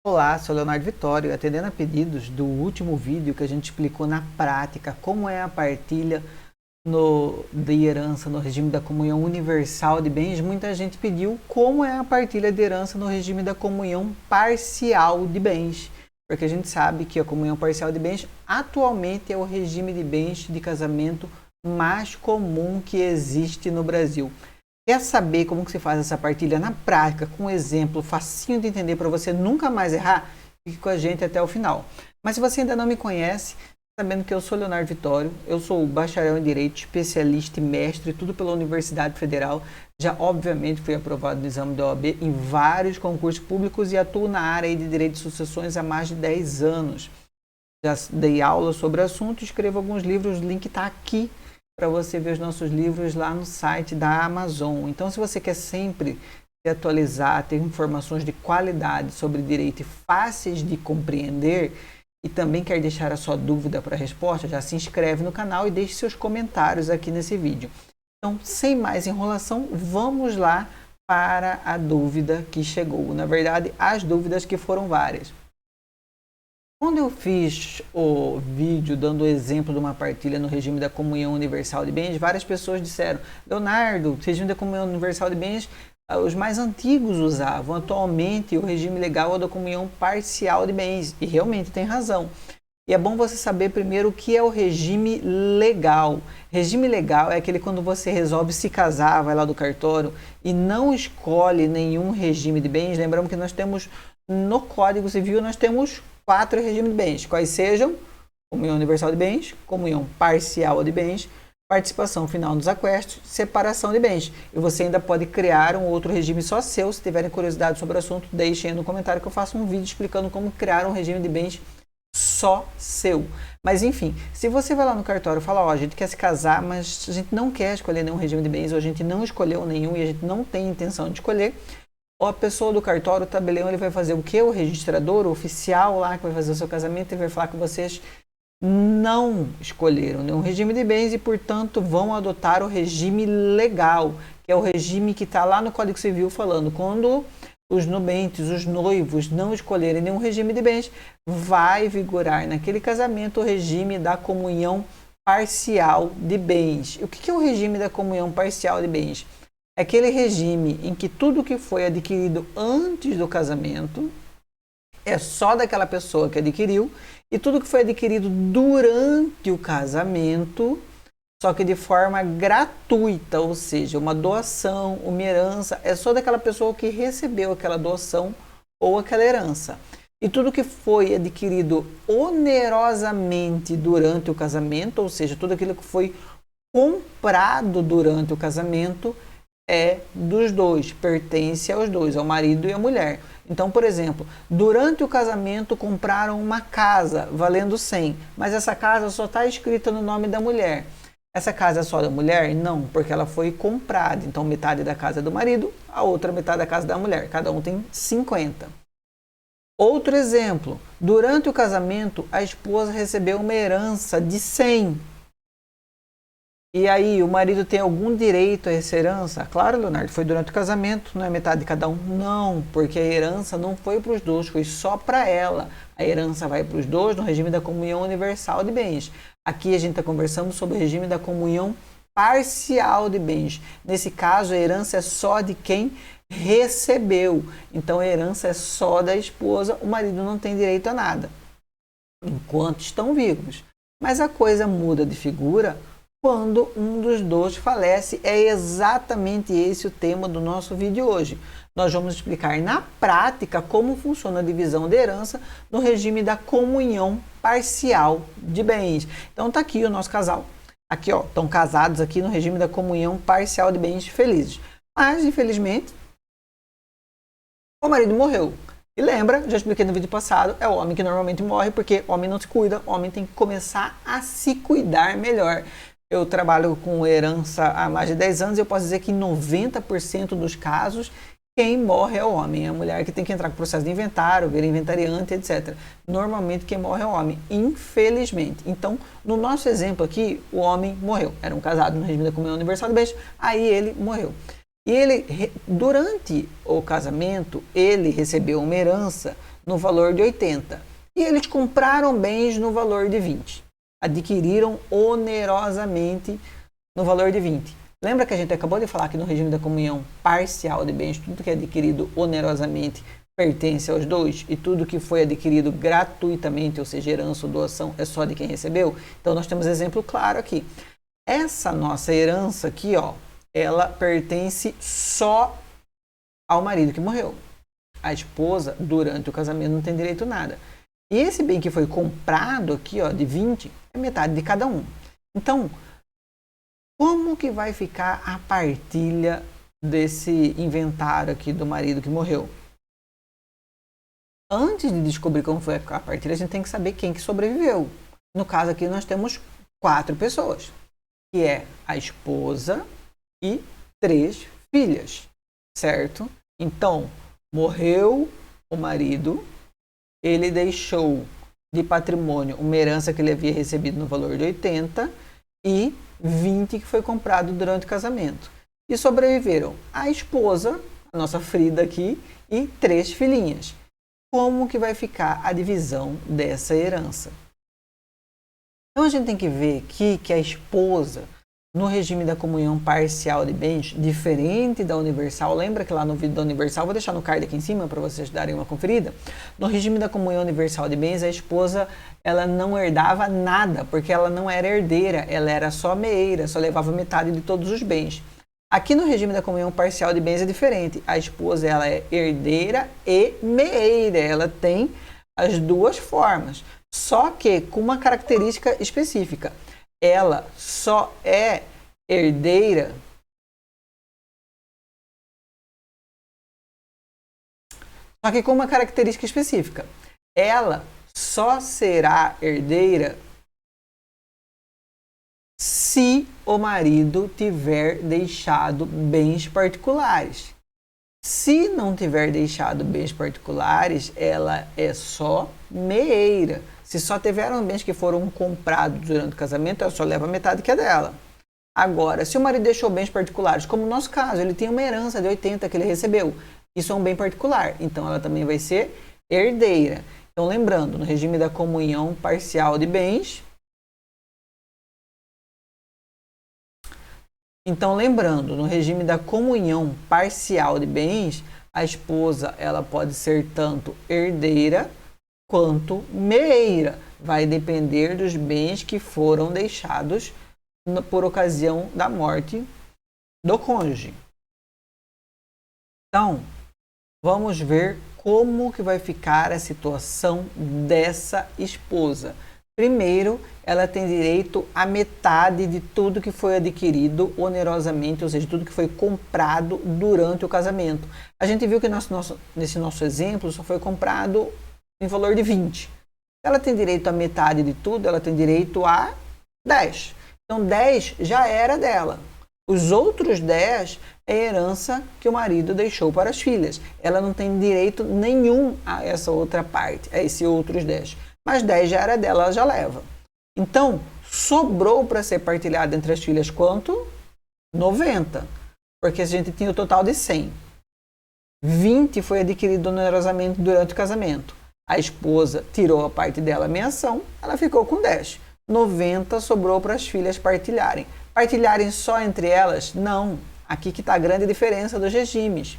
Olá, sou Leonardo Vitório, atendendo a pedidos do último vídeo que a gente explicou na prática como é a partilha de herança no regime da comunhão universal de bens. Muita gente pediu como é a partilha de herança no regime da comunhão parcial de bens, porque a gente sabe que a comunhão parcial de bens atualmente é o regime de bens de casamento mais comum que existe no Brasil. Quer saber como que se faz essa partilha na prática, com um exemplo facinho de entender para você nunca mais errar? Fique com a gente até o final. Mas se você ainda não me conhece, sabendo que eu sou Leonardo Vitório, eu sou bacharel em Direito, especialista e mestre, tudo pela Universidade Federal. Já, obviamente, fui aprovado no exame da OAB em vários concursos públicos e atuo na área de Direito de Sucessões há mais de 10 anos. Já dei aula sobre o assunto, escrevo alguns livros, o link está aqui para você ver os nossos livros lá no site da Amazon. Então, se você quer sempre se atualizar, ter informações de qualidade sobre direito e fáceis de compreender, e também quer deixar a sua dúvida para a resposta, já se inscreve no canal e deixe seus comentários aqui nesse vídeo. Então, sem mais enrolação, vamos lá para a dúvida que chegou. Na verdade, as dúvidas que foram várias. Quando eu fiz o vídeo dando o exemplo de uma partilha no regime da comunhão universal de bens, várias pessoas disseram: Leonardo, o regime da comunhão universal de bens, os mais antigos usavam. Atualmente, o regime legal é o da comunhão parcial de bens. E realmente tem razão. E é bom você saber primeiro o que é o regime legal. Regime legal é aquele quando você resolve se casar, vai lá do cartório e não escolhe nenhum regime de bens. Lembramos que nós temos no Código Civil, nós temos 4 regimes de bens, quais sejam: comunhão universal de bens, comunhão parcial de bens, participação final nos aquestos, separação de bens. E você ainda pode criar um outro regime só seu. Se tiverem curiosidade sobre o assunto, deixem aí no comentário que eu faço um vídeo explicando como criar um regime de bens só seu. Mas enfim, se você vai lá no cartório e fala: ó, a gente quer se casar, mas a gente não quer escolher nenhum regime de bens, ou a gente não escolheu nenhum e a gente não tem intenção de escolher, a pessoa do cartório, o tabelião, ele vai fazer o quê? O registrador, o oficial lá que vai fazer o seu casamento, ele vai falar que vocês não escolheram nenhum regime de bens e, portanto, vão adotar o regime legal, que é o regime que está lá no Código Civil falando: quando os nubentes, os noivos, não escolherem nenhum regime de bens, vai vigorar naquele casamento o regime da comunhão parcial de bens. E o que é o regime da comunhão parcial de bens? É aquele regime em que tudo que foi adquirido antes do casamento é só daquela pessoa que adquiriu, e tudo que foi adquirido durante o casamento, só que de forma gratuita, ou seja, uma doação, uma herança, é só daquela pessoa que recebeu aquela doação ou aquela herança. E tudo que foi adquirido onerosamente durante o casamento, ou seja, tudo aquilo que foi comprado durante o casamento, é dos dois, pertence aos dois, ao marido e à mulher. Então, por exemplo, durante o casamento compraram uma casa valendo 100, mas essa casa só está escrita no nome da mulher. Essa casa é só da mulher? Não, porque ela foi comprada. Então, metade da casa é do marido, a outra metade da casa da mulher. Cada um tem 50. Outro exemplo, durante o casamento, a esposa recebeu uma herança de 100. E aí, o marido tem algum direito a essa herança? Claro, Leonardo, foi durante o casamento, não é metade de cada um? Não, porque a herança não foi para os dois, foi só para ela. A herança vai para os dois no regime da comunhão universal de bens. Aqui a gente está conversando sobre o regime da comunhão parcial de bens. Nesse caso, a herança é só de quem recebeu. Então, a herança é só da esposa, o marido não tem direito a nada, enquanto estão vivos. Mas a coisa muda de figura quando um dos dois falece. É exatamente esse o tema do nosso vídeo hoje. Nós vamos explicar na prática como funciona a divisão de herança no regime da comunhão parcial de bens. Então tá aqui o nosso casal. Aqui, ó, estão casados aqui no regime da comunhão parcial de bens, felizes. Mas, infelizmente, o marido morreu. E lembra, já expliquei no vídeo passado, é o homem que normalmente morre, porque homem não se cuida, homem tem que começar a se cuidar melhor. Eu trabalho com herança há mais de 10 anos e eu posso dizer que em 90% dos casos, quem morre é o homem. É a mulher que tem que entrar com o processo de inventário, ver inventariante, etc. Normalmente quem morre é o homem, infelizmente. Então, no nosso exemplo aqui, o homem morreu. Era um casado no regime da comunhão universal de bens, aí ele morreu. E ele, durante o casamento, ele recebeu uma herança no valor de 80. E eles compraram bens no valor de 20. Adquiriram onerosamente no valor de 20. Lembra que a gente acabou de falar que no regime da comunhão parcial de bens, tudo que é adquirido onerosamente pertence aos dois e tudo que foi adquirido gratuitamente, ou seja, herança ou doação, é só de quem recebeu? Então nós temos exemplo claro aqui. Essa nossa herança aqui, ó, ela pertence só ao marido que morreu. A esposa, durante o casamento, não tem direito a nada. E esse bem que foi comprado aqui, ó, de 20, é metade de cada um. Então, como que vai ficar a partilha desse inventário aqui do marido que morreu? Antes de descobrir como foi a partilha, a gente tem que saber quem que sobreviveu. No caso aqui, nós temos 4 pessoas, que é a esposa e 3 filhas, certo? Então, morreu o marido, ele deixou de patrimônio uma herança que ele havia recebido no valor de 80 e 20 que foi comprado durante o casamento. E sobreviveram a esposa, a nossa Frida aqui, e 3 filhinhas. Como que vai ficar a divisão dessa herança? Então a gente tem que ver aqui que a esposa, no regime da comunhão parcial de bens, diferente da universal, lembra que lá no vídeo da universal, vou deixar no card aqui em cima para vocês darem uma conferida, no regime da comunhão universal de bens, a esposa ela não herdava nada, porque ela não era herdeira, ela era só meeira, só levava metade de todos os bens. Aqui no regime da comunhão parcial de bens é diferente, a esposa ela é herdeira e meeira, ela tem as duas formas, só que com uma característica específica. Ela só é herdeira só que com uma característica específica. Ela só será herdeira se o marido tiver deixado bens particulares. Se não tiver deixado bens particulares, ela é só meeira. Se só tiveram bens que foram comprados durante o casamento, ela só leva metade que é dela. Agora, se o marido deixou bens particulares, como no nosso caso, ele tem uma herança de 80 que ele recebeu, isso é um bem particular, então ela também vai ser herdeira. Então, lembrando, no regime da comunhão parcial de bens, no regime da comunhão parcial de bens, a esposa ela pode ser tanto herdeira quanto meeira. Vai depender dos bens que foram deixados por ocasião da morte do cônjuge. Então, vamos ver como que vai ficar a situação dessa esposa. Primeiro, ela tem direito à metade de tudo que foi adquirido onerosamente, ou seja, tudo que foi comprado durante o casamento. A gente viu que nesse nosso exemplo só foi comprado em valor de 20. Ela tem direito à metade de tudo, ela tem direito a 10. Então 10 já era dela. Os outros 10 é herança que o marido deixou para as filhas. Ela não tem direito nenhum a essa outra parte, a esses outros 10. Mas 10 já era dela, ela já leva. Então, sobrou para ser partilhado entre as filhas quanto? 90. Porque a gente tinha o total de 100. 20 foi adquirido onerosamente durante o casamento. A esposa tirou a parte dela, a menção, ela ficou com 10. 90 sobrou para as filhas partilharem. Partilharem só entre elas? Não. Aqui que está a grande diferença dos regimes.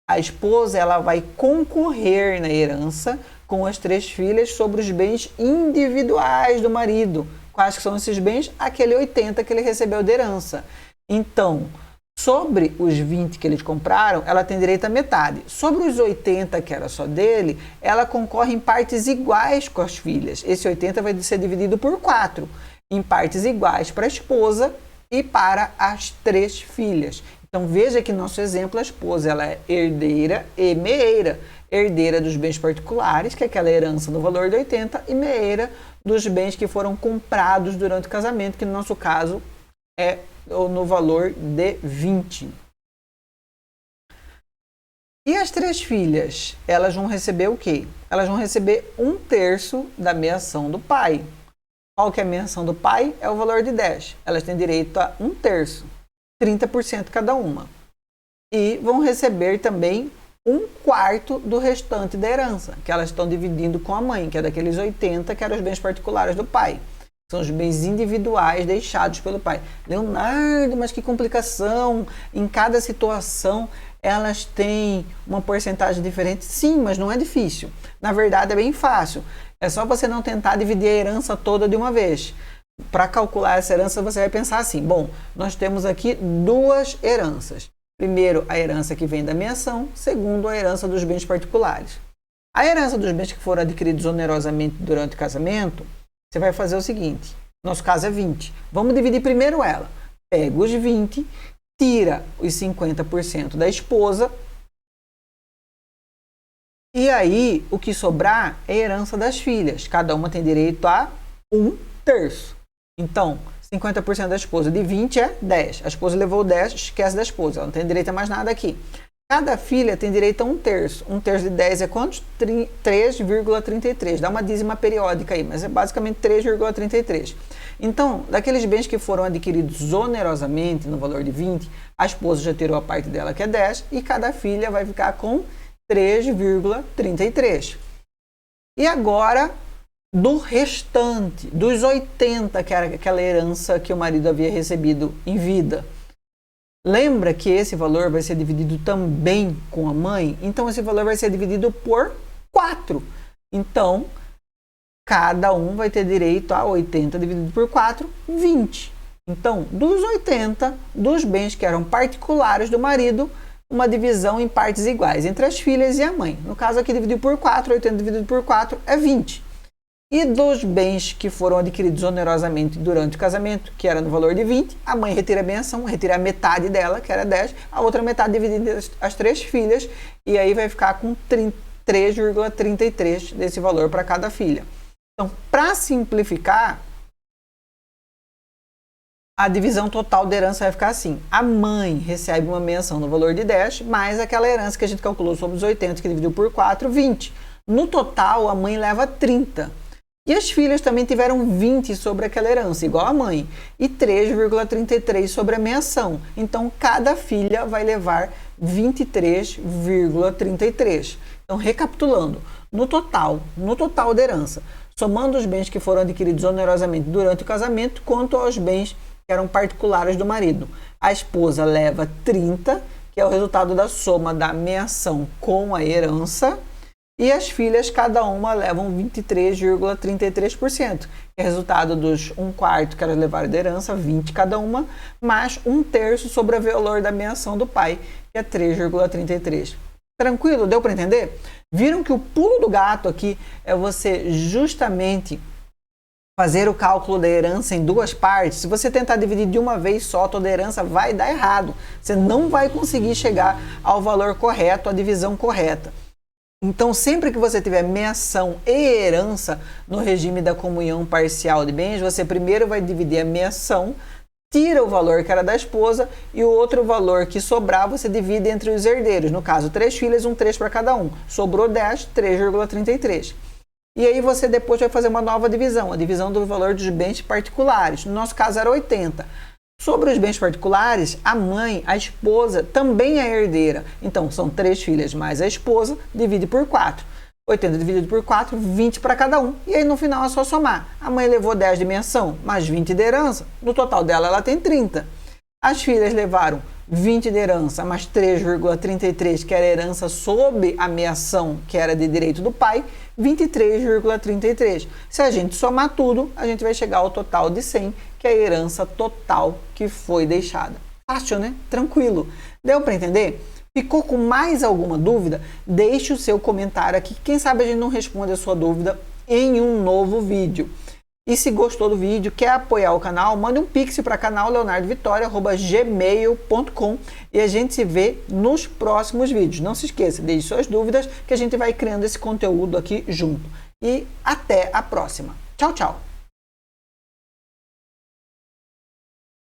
A esposa ela vai concorrer na herança com as 3 filhas sobre os bens individuais do marido. Quais que são esses bens? Aquele 80 que ele recebeu de herança. Então, sobre os 20 que eles compraram, ela tem direito a metade. Sobre os 80 que era só dele, ela concorre em partes iguais com as filhas. Esse 80 vai ser dividido por 4, em partes iguais para a esposa e para as 3 filhas. Então veja que no nosso exemplo a esposa ela é herdeira e meeira. Herdeira dos bens particulares, que é aquela herança no valor de 80, e meeira dos bens que foram comprados durante o casamento, que no nosso caso é no valor de 20. E as 3 filhas, elas vão receber o quê? Elas vão receber 1/3 da meação do pai. Qual que é a meação do pai? É o valor de 10. Elas têm direito a 1/3, 30% cada uma. e vão receber também 1/4 do restante da herança, que elas estão dividindo com a mãe, que é daqueles 80, que eram os bens particulares do pai. São os bens individuais deixados pelo pai. Leonardo, mas que complicação! Em cada situação elas têm uma porcentagem diferente? Sim, mas não é difícil. Na verdade é bem fácil. É só você não tentar dividir a herança toda de uma vez. Para calcular essa herança você vai pensar assim, bom, nós temos aqui 2 heranças. Primeiro, a herança que vem da meação. Segundo, a herança dos bens particulares. A herança dos bens que foram adquiridos onerosamente durante o casamento, você vai fazer o seguinte, nosso caso é 20. Vamos dividir primeiro ela. Pega os 20, tira os 50% da esposa, e aí o que sobrar é a herança das filhas. Cada uma tem direito a 1/3. Então, 50% da esposa de 20 é 10. A esposa levou 10, esquece da esposa, ela não tem direito a mais nada aqui. Cada filha tem direito a 1/3. 1/3 de 10 é quantos? 3,33. Dá uma dízima periódica aí, mas é basicamente 3,33. Então, daqueles bens que foram adquiridos onerosamente, no valor de 20, a esposa já tirou a parte dela, que é 10, e cada filha vai ficar com 3,33. E agora, do restante, dos 80, que era aquela herança que o marido havia recebido em vida, lembra que esse valor vai ser dividido também com a mãe? Então, esse valor vai ser dividido por 4. Então, cada um vai ter direito a 80 dividido por 4, 20. Então, dos 80, dos bens que eram particulares do marido, uma divisão em partes iguais entre as filhas e a mãe. No caso aqui, dividido por 4, 80 dividido por 4 é 20. E dos bens que foram adquiridos onerosamente durante o casamento, que era no valor de 20, a mãe retira a benção, retira a metade dela, que era 10, a outra metade dividida entre as 3 filhas, e aí vai ficar com 3,33 desse valor para cada filha. Então, para simplificar, a divisão total da herança vai ficar assim. A mãe recebe uma menção no valor de 10, mais aquela herança que a gente calculou sobre os 80, que dividiu por 4, 20. No total, a mãe leva 30. E as filhas também tiveram 20 sobre aquela herança, igual a mãe, e 3,33 sobre a menção. Então, cada filha vai levar 23,33. Então, recapitulando, no total da herança, somando os bens que foram adquiridos onerosamente durante o casamento, quanto aos bens que eram particulares do marido. A esposa leva 30, que é o resultado da soma da menção com a herança, e as filhas, cada uma, levam 23,33%, que é resultado dos 1/4 que elas levaram da herança, 20 cada uma, mais 1/3 sobre o valor da menção do pai, que é 3,33. Tranquilo? Deu para entender? Viram que o pulo do gato aqui é você justamente fazer o cálculo da herança em 2 partes. Se você tentar dividir de uma vez só toda a herança, vai dar errado. Você não vai conseguir chegar ao valor correto, à divisão correta. Então, sempre que você tiver menção e herança no regime da comunhão parcial de bens, você primeiro vai dividir a menção, tira o valor que era da esposa e o outro valor que sobrar você divide entre os herdeiros. No caso, 3 filhas, 1/3 para cada um. Sobrou 10, 3,33. E aí você depois vai fazer uma nova divisão, a divisão do valor dos bens particulares. No nosso caso era 80. Sobre os bens particulares, a mãe, a esposa, também é herdeira. Então, são 3 filhas mais a esposa, divide por 4. 80 dividido por 4, 20 para cada um. E aí, no final, é só somar. A mãe levou 10 de menção, mais 20 de herança. No total dela, ela tem 30. As filhas levaram 20 de herança, mais 3,33, que era herança sob a meação, que era de direito do pai, 23,33. Se a gente somar tudo, a gente vai chegar ao total de 100, que é a herança total que foi deixada. Fácil, né? Tranquilo. Deu para entender? Ficou com mais alguma dúvida? Deixe o seu comentário aqui. Quem sabe a gente não responde a sua dúvida em um novo vídeo. E se gostou do vídeo, quer apoiar o canal, mande um pix para canal leonardovitoria@gmail.com e a gente se vê nos próximos vídeos. Não se esqueça, deixe suas dúvidas que a gente vai criando esse conteúdo aqui junto. E até a próxima. Tchau, tchau!